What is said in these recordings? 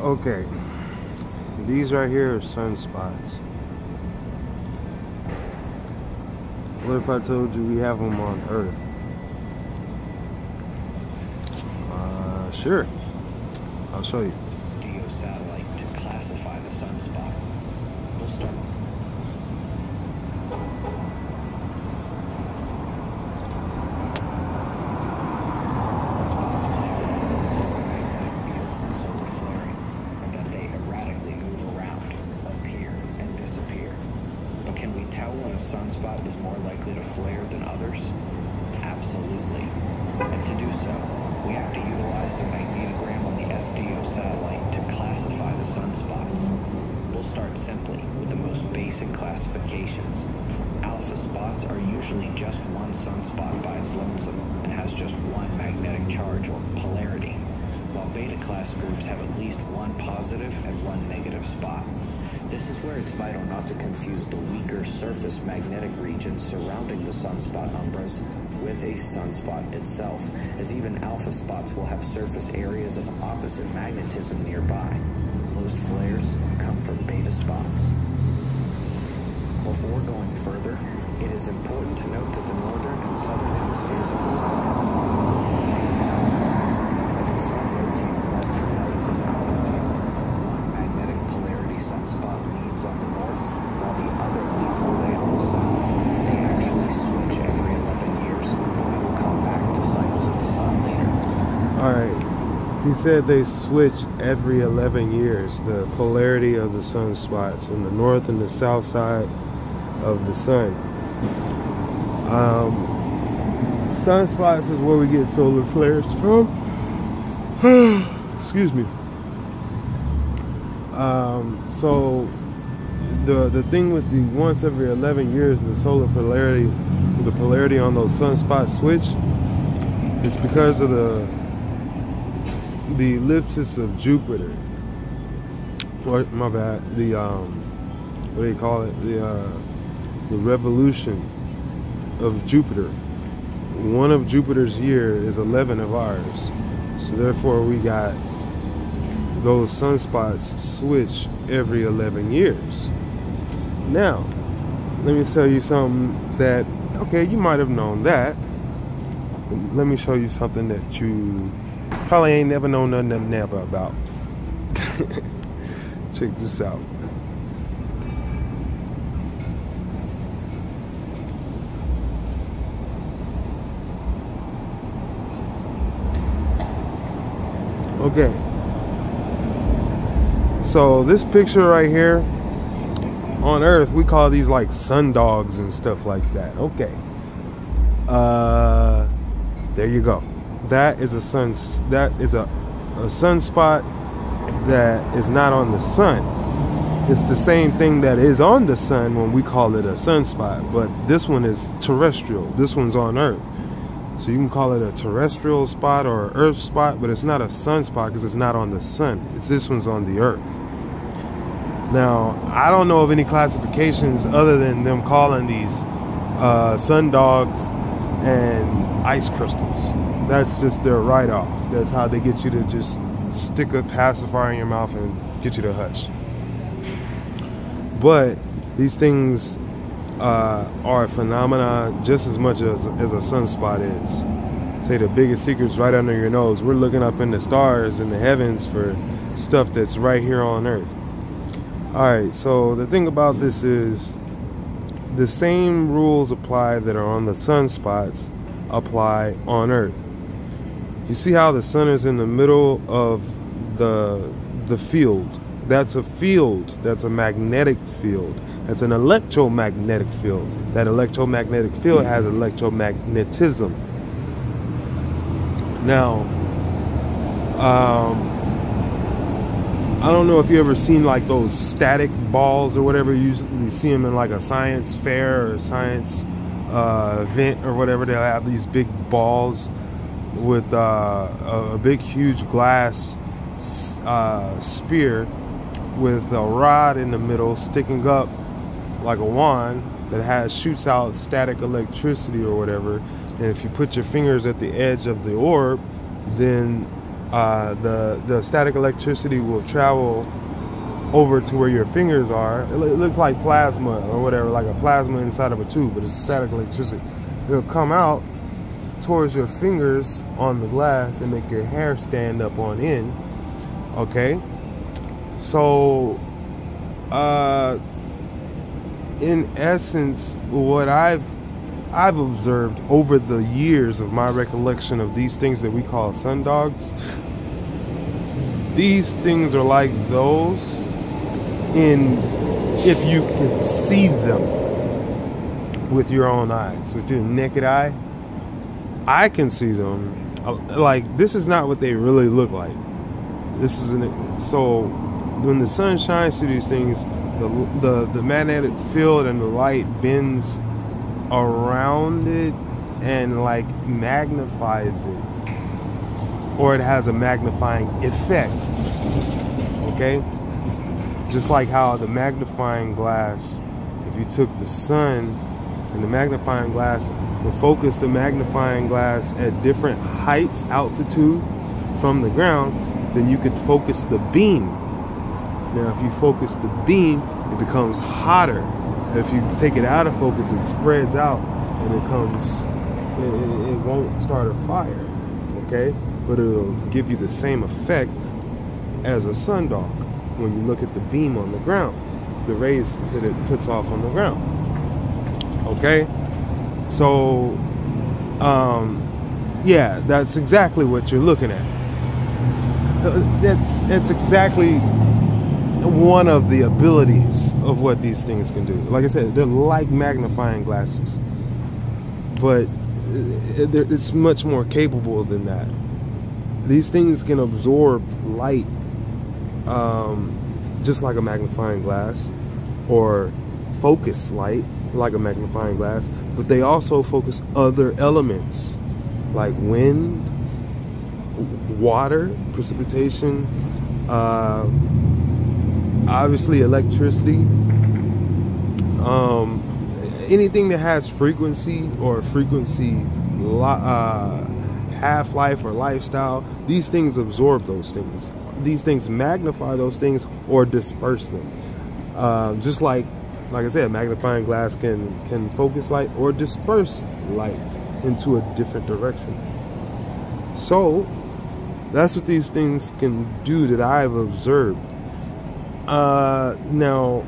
Okay, these right here are sunspots. What if I told you we have them on Earth? Sure. I'll show you. Geo satellite to classify the sunspots. We'll start. Sunspots magnetic fields and solar flaring, and that they erratically move around, appear, and disappear. But can we tell when a sunspot is more likely to flare than others? Absolutely. And to do so, we have to utilize the magnetogram on the SDO satellite to classify the sunspots. We'll start simply with the most basic classifications. Alpha spots are usually just one sunspot by its lonesome and has just one magnetic charge or polarity, while beta class groups have at least one positive and one negative spot. This is where it's vital not to confuse the weaker surface magnetic regions surrounding the sunspot umbras with a sunspot itself, as even alpha spots will have surface areas of opposite magnetism nearby. Most flares come from beta spots. Before going further, it is important to note that the northern and southern hemispheres of the sun have opposite sunspots. As the sun rotates left to right from our view, one magnetic polarity sunspot leads on the north, while the other leads the way on the south. They actually switch every 11 years. We will come back to cycles of the sun later. Alright, he said they switch every 11 years, the polarity of the sunspots on the north and the south side of the sun. Sunspots is where we get solar flares from. Excuse me. So the thing with the once every 11 years, the solar polarity, the polarity on those sunspots switch, is because of the ellipsis of Jupiter. Or my bad, the what do you call it? The revolution of Jupiter. One of Jupiter's year is 11 of ours. So therefore we got those sunspots switch every 11 years. Now, let me tell you something that, okay, you might have known that. Let me show you something that you probably ain't never known nothing never about. Check this out. Okay, so this picture right here on Earth, we call these like sun dogs and stuff like that. Okay, there you go. That is a sunspot that is not on the sun. It's the same thing that is on the sun when we call it a sunspot, but this one is terrestrial. This one's on Earth. So you can call it a terrestrial spot or an Earth spot, but it's not a sunspot because it's not on the sun. This one's on the Earth. Now, I don't know of any classifications other than them calling these sun dogs and ice crystals. That's just their write-off. That's how they get you to just stick a pacifier in your mouth and get you to hush. But these things are a phenomena just as much as a sunspot is. Say the biggest secret's right under your nose. We're looking up in the stars in the heavens for stuff that's right here on Earth. Alright, so the thing about this is the same rules apply that are on the sunspots apply on Earth. You see how the sun is in the middle of the field? That's a field. That's a magnetic field. That's an electromagnetic field. That electromagnetic field has electromagnetism. Now, I don't know if you ever seen like those static balls or whatever. You see them in like a science fair or a science event or whatever. They'll have these big balls with a big huge glass spear with a rod in the middle sticking up like a wand that shoots out static electricity or whatever. And if you put your fingers at the edge of the orb, then The static electricity will travel over to where your fingers are. It looks like plasma or whatever, like a plasma inside of a tube, but it's static electricity. It'll come out towards your fingers on the glass and make your hair stand up on end. Okay, so in essence, what I've observed over the years of my recollection of these things that we call sundogs, these things are like those if you can see them with your own eyes, with your naked eye. I can see them. Like, this is not what they really look like. This is so when the sun shines through these things, the magnetic field and the light bends around it and like magnifies it, or it has a magnifying effect. Okay, just like how the magnifying glass, if you took the sun and the magnifying glass and focused the magnifying glass at different heights, altitude from the ground, then you could focus the beam. Now, if you focus the beam, it becomes hotter. If you take it out of focus, it spreads out and it won't start a fire. Okay, but it'll give you the same effect as a sundog when you look at the beam on the ground, the rays that it puts off on the ground. Okay, so yeah, that's exactly what you're looking at. That's exactly one of the abilities of what these things can do. Like I said, they're like magnifying glasses, but it's much more capable than that. These things can absorb light just like a magnifying glass, or focus light like a magnifying glass, but they also focus other elements like wind, water, precipitation, obviously electricity, anything that has frequency or frequency half-life or lifestyle. These things absorb those things. These things magnify those things or disperse them. Just like I said, magnifying glass can focus light or disperse light into a different direction. So that's what these things can do that I've observed. Now,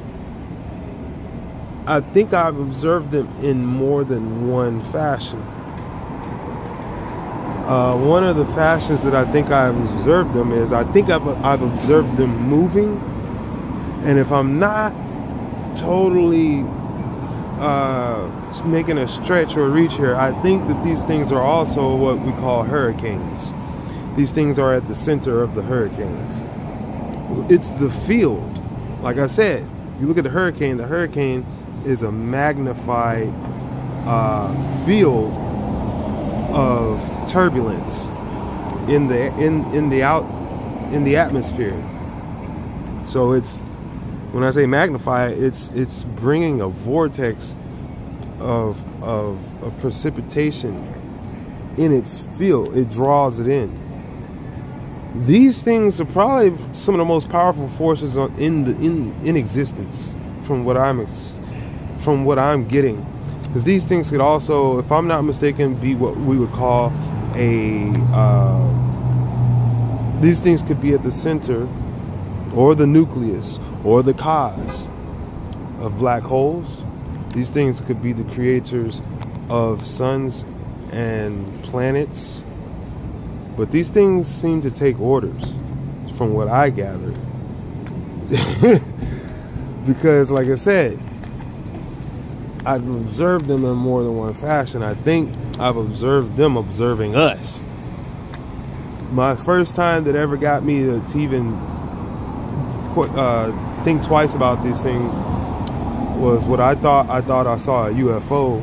I think I've observed them in more than one fashion. One of the fashions that I think I've observed them is, I think I've observed them moving, and if I'm not totally making a stretch or reach here, I think that these things are also what we call hurricanes. These things are at the center of the hurricanes. It's the field. Like I said, you look at the hurricane is a magnified field of turbulence in the atmosphere. So it's, when I say magnify, it's bringing a vortex of precipitation in its field. It draws it in. These things are probably some of the most powerful forces in existence, from what I'm getting. Because these things could also, if I'm not mistaken, be what we would call these things could be at the center or the nucleus or the cause of black holes. These things could be the creators of suns and planets. But these things seem to take orders, from what I gathered. Because, like I said, I've observed them in more than one fashion. I think I've observed them observing us. My first time that ever got me to even think twice about these things was what I thought I saw a UFO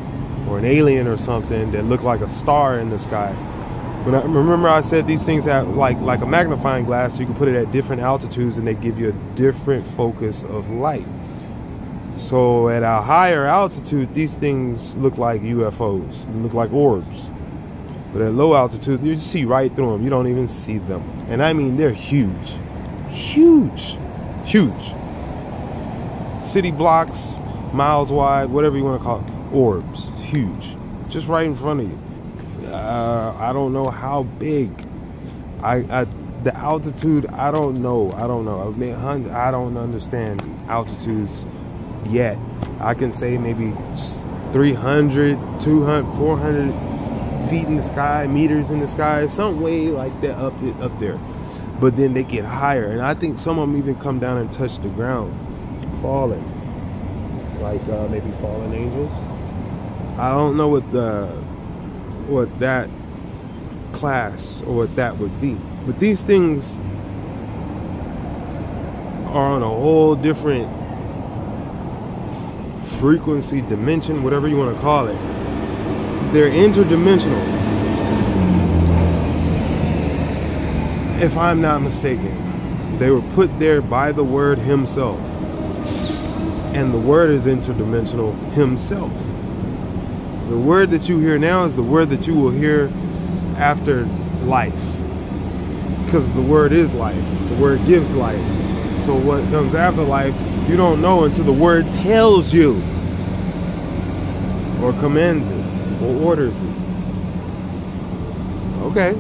or an alien or something that looked like a star in the sky. When remember I said these things have like a magnifying glass, so you can put it at different altitudes and they give you a different focus of light. So at a higher altitude, these things look like UFOs, look like orbs. But at low altitude, you see right through them. You don't even see them. And I mean, they're huge. Huge. Huge. City blocks, miles wide, whatever you want to call it. Orbs. Huge. Just right in front of you. I don't know how big. The altitude, I don't know. I don't understand altitudes yet. I can say maybe 300, 200, 400 feet in the sky, meters in the sky, some way like that up there. But then they get higher, and I think some of them even come down and touch the ground, falling, like maybe fallen angels. I don't know what that class or what that would be, but these things are on a whole different frequency, dimension, whatever you want to call it. They're interdimensional, if I'm not mistaken. They were put there by the Word himself, and the Word is interdimensional himself. The word that you hear now is the word that you will hear after life, because the Word is life. The Word gives life. So what comes after life, you don't know until the Word tells you, or commands it, or orders it. Okay.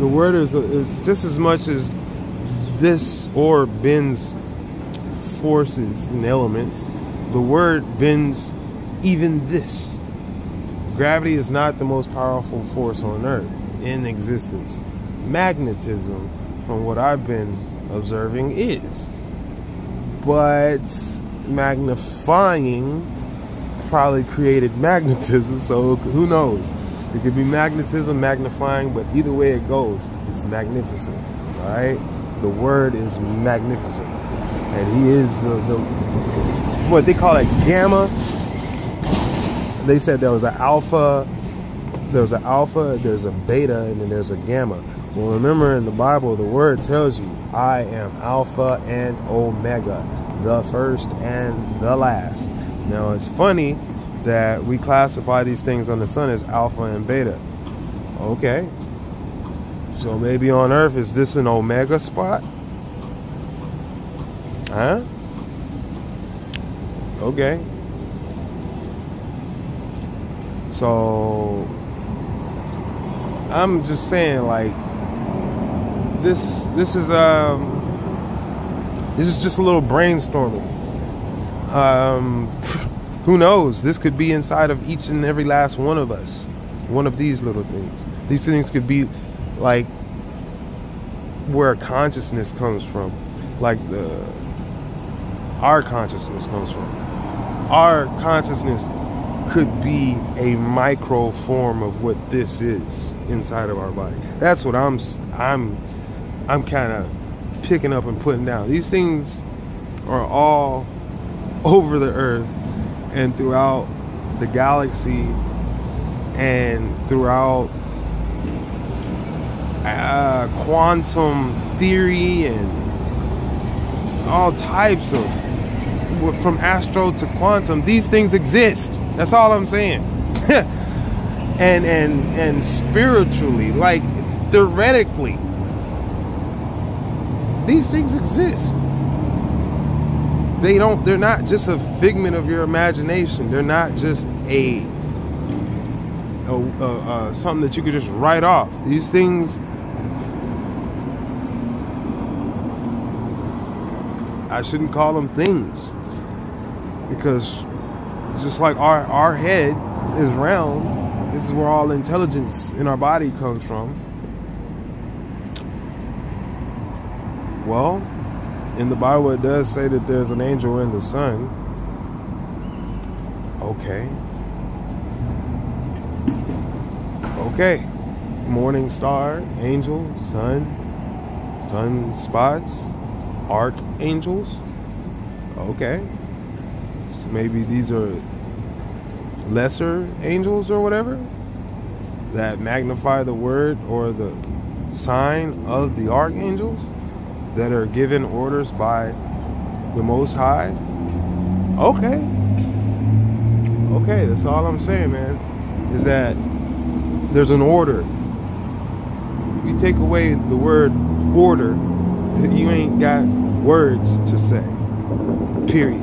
The Word is just as much as this orb bends forces and elements. The Word bends even this. Gravity is not the most powerful force on Earth in existence. Magnetism, from what I've been observing, is. But magnifying probably created magnetism, so who knows? It could be magnetism, magnifying, but either way it goes, it's magnificent. All right? The Word is magnificent. And he is the what they call it, gamma. They said there was an alpha, there's a beta, and then there's a gamma. Well, remember in the Bible, the Word tells you, I am Alpha and Omega, the first and the last. Now, it's funny that we classify these things on the sun as alpha and beta. Okay. So maybe on Earth, is this an omega spot? Huh? Okay. So I'm just saying, like, this is just a little brainstorming. Who knows? This could be inside of each and every last one of us. One of these little things. These things could be like where consciousness comes from. Like our consciousness comes from. Our consciousness could be a micro form of what this is inside of our body. That's what I'm kind of picking up and putting down. These things are all over the Earth and throughout the galaxy and throughout quantum theory and all types of, from astro to quantum, these things exist. That's all I'm saying. and spiritually, like theoretically, these things exist. They're not just a figment of your imagination. They're not just something that you could just write off. These things, I shouldn't call them things, because just like our head is round, this is where all intelligence in our body comes from. Well, in the Bible it does say that there's an angel in the sun. Okay. Morning star, angel, sun spots, archangels. Okay. So maybe these are lesser angels or whatever that magnify the word or the sign of the archangels that are given orders by the Most High. Okay, that's all I'm saying, man, is that There's an order. If you take away the word order, you ain't got words to say. Period.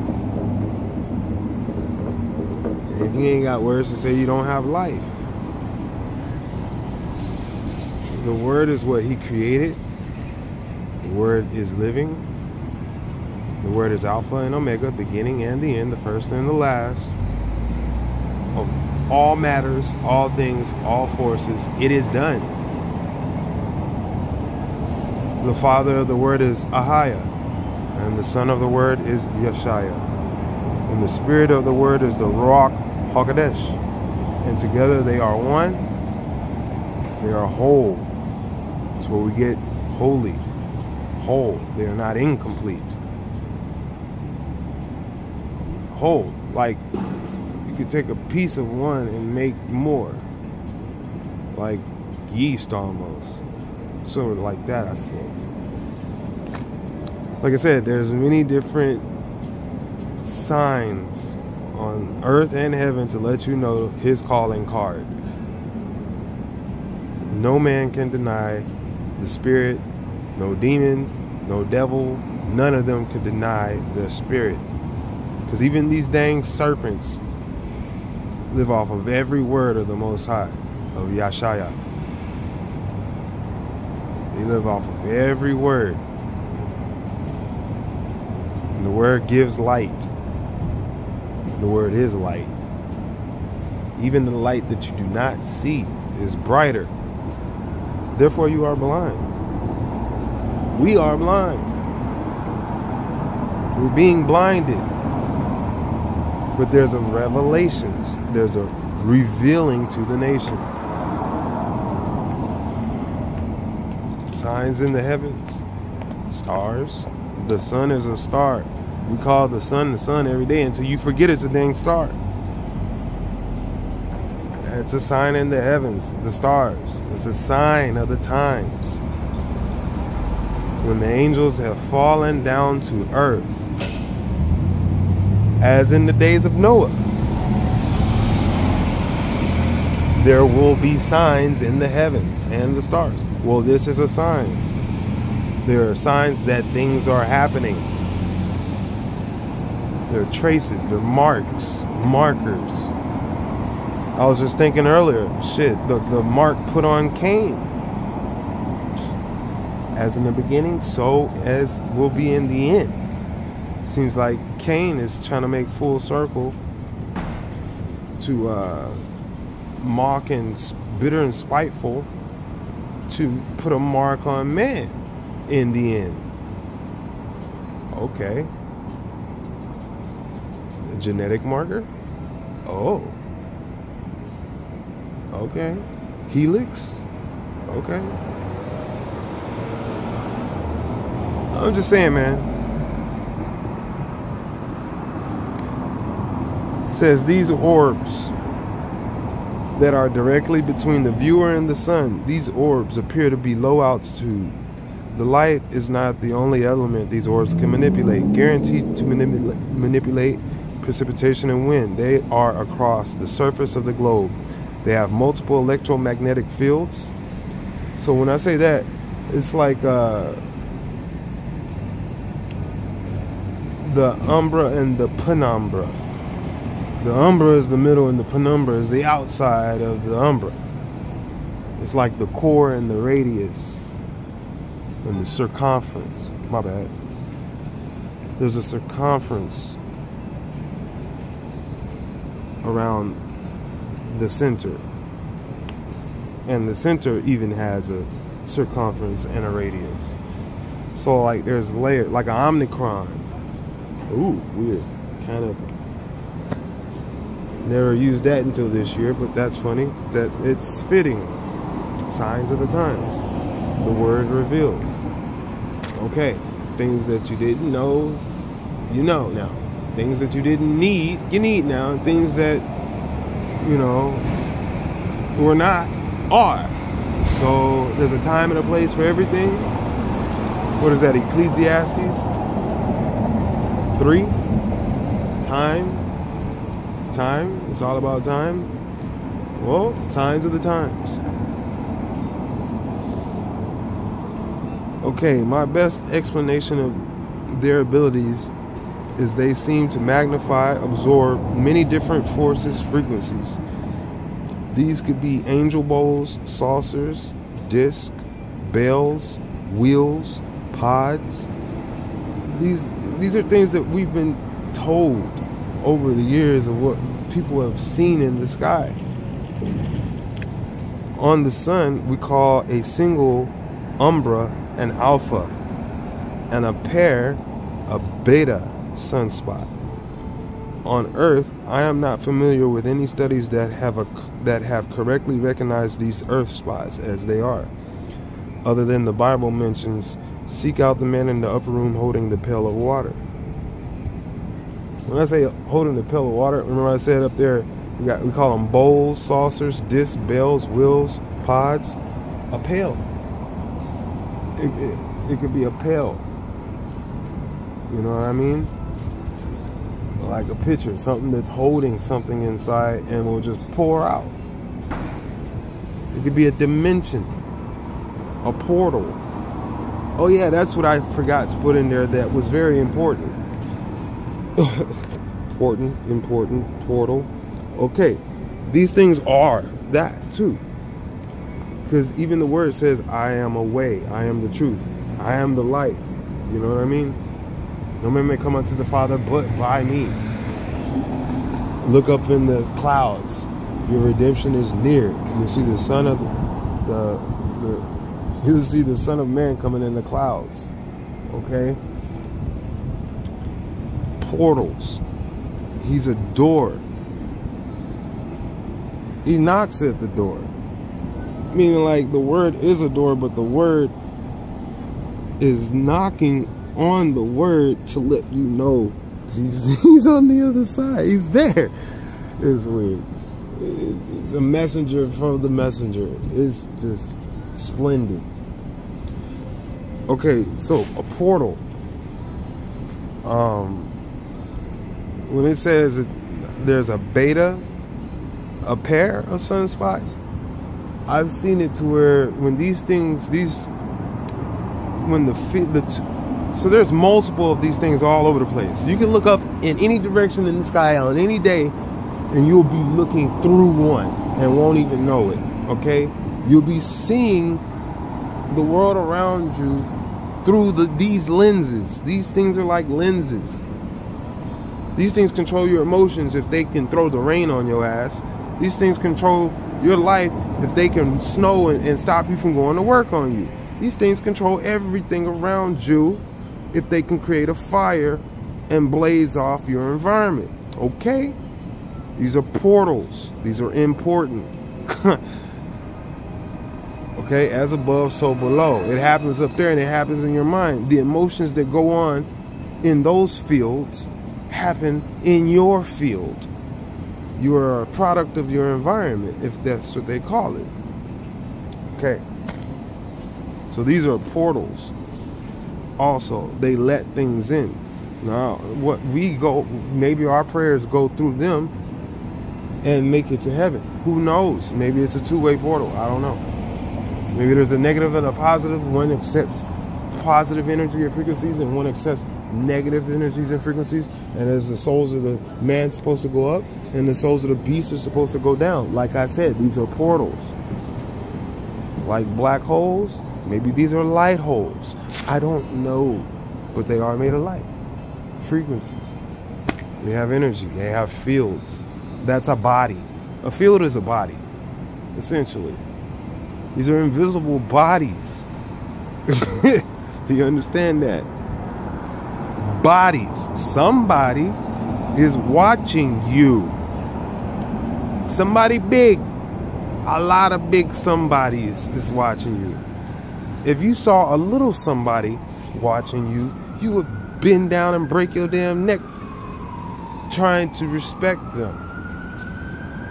If you ain't got words to say, you don't have life. The word is what he created. The word is living. The word is Alpha and Omega, beginning and the end, the first and the last. Of all matters, all things, all forces, it is done. The father of the word is Ahaya, and the son of the word is Yeshaya. And the spirit of the word is the Ruach HaKodesh. And together they are one. They are whole. That's where we get holy. Whole. They are not incomplete. Whole. Like you could take a piece of one and make more. Like yeast almost. Sort of like that, I suppose. Like I said, there's many different signs on earth and heaven to let you know his calling card. No man can deny the spirit, no demon, no devil, none of them can deny the spirit. Because even these dang serpents live off of every word of the Most High, of Yeshaya. They live off of every word. And the word gives light. The word is light. Even the light that you do not see is brighter. Therefore you are blind. We are blind. We're being blinded. But there's a revelations. There's a revealing to the nation. Signs in the heavens. Stars. The sun is a star. We call the sun every day until you forget it's a dang star. It's a sign in the heavens, the stars. It's a sign of the times. When the angels have fallen down to earth, as in the days of Noah, there will be signs in the heavens and the stars. Well, this is a sign. There are signs that things are happening. There are traces, there are marks, markers. I was just thinking earlier, the mark put on Cain. As in the beginning, so as will be in the end. Seems like Cain is trying to make full circle to mock and bitter and spiteful to put a mark on man in the end. Okay. A genetic marker? Oh. Okay. Helix? Okay. I'm just saying, man. It says these orbs that are directly between the viewer and the sun, these orbs appear to be low altitude. The light is not the only element these orbs can manipulate, guaranteed to manipulate precipitation and wind. They are across the surface of the globe. They have multiple electromagnetic fields. So when I say that, it's like the umbra and the penumbra. The umbra is the middle and the penumbra is the outside of the umbra. It's like the core and the radius and the circumference. My bad. There's a circumference around the center. And the center even has a circumference and a radius. So like there's layer, like an omicron. Ooh, weird. Kind of never used that until this year, but that's funny that it's fitting. Signs of the times. The word reveals. Okay, things that you didn't know, you know now. Things that you didn't need, you need now. And things that, you know, were not, are. So there's a time and a place for everything. What is that, Ecclesiastes 3? Time. It's all about time. Well, signs of the times. Okay, my best explanation of their abilities is they seem to magnify, absorb many different forces, frequencies. These could be angel bowls, saucers, discs, bells, wheels, pods. These are things that we've been told over the years of what people have seen in the sky. On the sun, we call a single umbra an alpha, and a pair a beta sunspot. On Earth, I am not familiar with any studies that have correctly recognized these Earth spots as they are, other than the Bible mentions, seek out the man in the upper room holding the pail of water. When I say holding the pail of water, remember I said up there, we call them bowls, saucers, discs, bells, wheels, pods. A pail. It could be a pail. You know what I mean? Like a pitcher, something that's holding something inside and will just pour out. It could be a dimension, a portal. Oh yeah, that's what I forgot to put in there that was very important. important, portal. Okay, these things are that too. Because even the word says, I am a way, I am the truth, I am the life. You know what I mean? No man may come unto the Father but by me. Look up in the clouds. Your redemption is near. You'll see the Son of you'll see the Son of Man coming in the clouds. Okay? Portals. He's a door. He knocks at the door. Meaning like the word is a door, but the word is knocking on the word to let you know he's on the other side. He's there. It's weird. It's a messenger from the messenger. It's just splendid. Okay, so a portal. When it says that there's a beta, a pair of sunspots, I've seen it to where when so there's multiple of these things all over the place. You can look up in any direction in the sky on any day and you'll be looking through one and won't even know it, okay? You'll be seeing the world around you through these lenses. These things are like lenses. These things control your emotions if they can throw the rain on your ass. These things control your life if they can snow and stop you from going to work on you. These things control everything around you if they can create a fire and blaze off your environment. Okay? These are portals. These are important. Okay? As above, so below. It happens up there and it happens in your mind. The emotions that go on in those fields happen in your field. You are a product of your environment, if that's what they call it. Okay. So these are portals. Also, they let things in. Now, maybe our prayers go through them and make it to heaven. Who knows? Maybe it's a two-way portal. I don't know. Maybe there's a negative and a positive. One accepts positive energy or frequencies and one accepts negative energies and frequencies, and as the souls of the man supposed to go up and the souls of the beast are supposed to go down. Like I said, these are portals. Like black holes, maybe these are light holes. I don't know, but they are made of light. Frequencies. They have energy. They have fields. That's a body. A field is a body, essentially. These are invisible bodies. Do you understand that? Bodies. Somebody is watching you. Somebody big. A lot of big somebodies is watching you. If you saw a little somebody watching you, you would bend down and break your damn neck trying to respect them.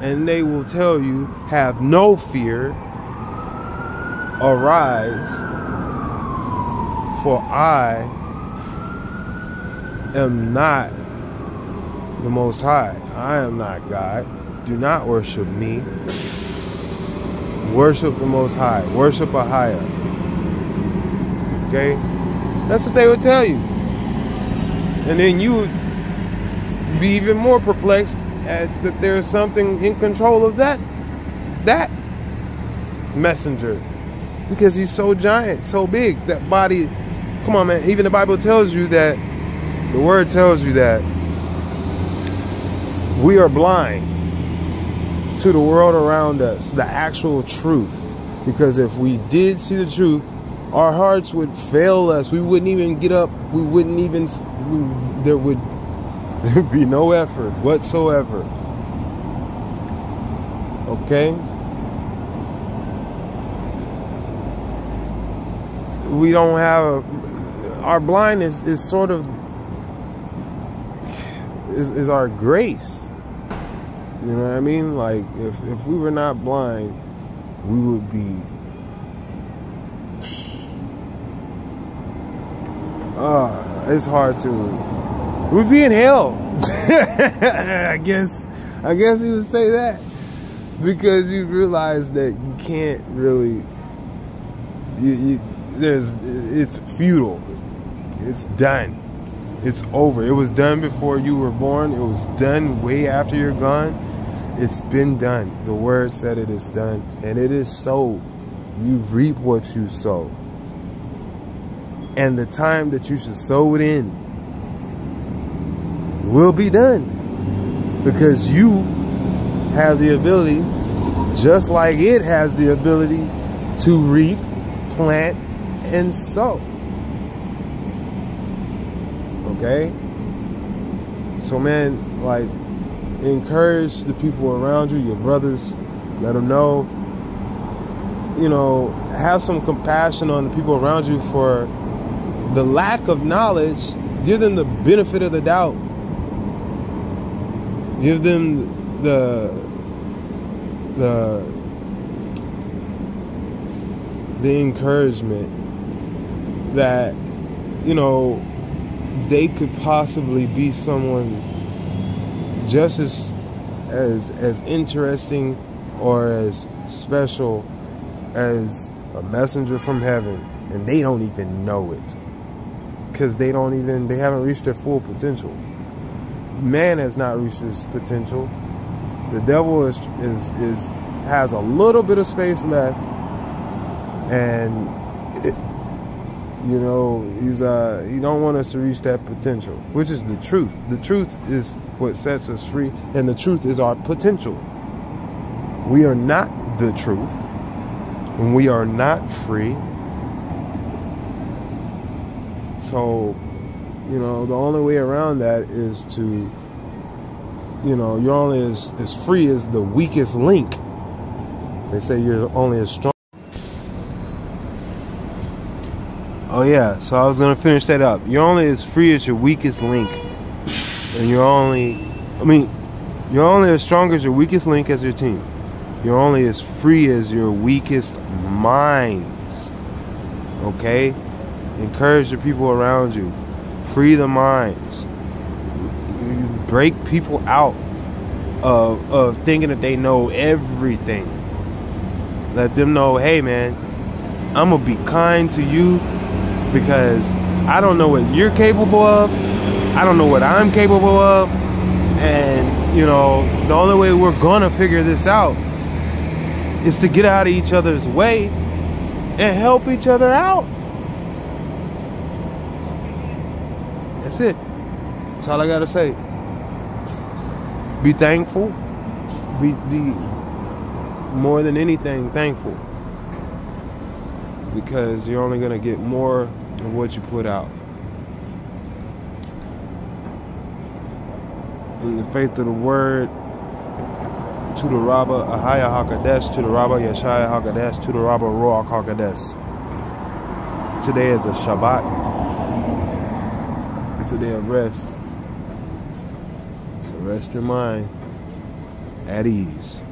And they will tell you, have no fear, arise, for I am not the Most High. I am not God. Do not worship me. Worship the Most High. Worship a higher. Okay? That's what they would tell you. And then you would be even more perplexed at that there's something in control of that messenger. Because he's so giant, so big. That body, come on, man. Even the Bible tells you that, the word tells you that we are blind to the world around us, the actual truth. Because if we did see the truth, our hearts would fail us. We wouldn't even get up. We wouldn't even, there would be no effort whatsoever. Okay? We don't have our blindness is sort of is our grace. You know what I mean? Like if we were not blind, we would be it's hard to, we'd be in hell. I guess you would say that, because you realize that you can't really it's futile. It's done. It's over. It was done before you were born. It was done way after you're gone. It's been done. The word said it is done. And it is so. You reap what you sow. And the time that you should sow it in will be done. Because you have the ability, just like it has the ability, to reap, plant, and sow. Okay? So, man, like, encourage the people around you, your brothers. Let them know. You know, have some compassion on the people around you for the lack of knowledge. Give them the benefit of the doubt. Give them the encouragement that, you know, they could possibly be someone just as interesting or as special as a messenger from heaven, and they don't even know it, because they haven't reached their full potential. Man has not reached his potential. The devil has a little bit of space left, and you know, he don't want us to reach that potential, which is the truth. The truth is what sets us free, and the truth is our potential. We are not the truth, and we are not free. So, you know, the only way around that is to, you know, you're only as free as the weakest link. They say you're only as strong. Oh yeah, so I was gonna finish that up. You're only as free as your weakest link, and you're only as strong as your weakest link as your team. You're only as free as your weakest minds. Okay? Encourage the people around you. Free the minds. Break people out of thinking that they know everything. Let them know, hey man, I'm gonna be kind to you, because I don't know what you're capable of. I don't know what I'm capable of. And, you know, the only way we're gonna figure this out is to get out of each other's way and help each other out. That's it. That's all I gotta say. Be thankful. Be more than anything thankful. Because you're only gonna get more of what you put out. In the faith of the word, to the Rabba Ahaya HaKadesh, to the Rabba Yeshaya HaKadesh, to the Rabba Ruach HaKadesh. Today is a Shabbat. It's a day of rest. So rest your mind at ease.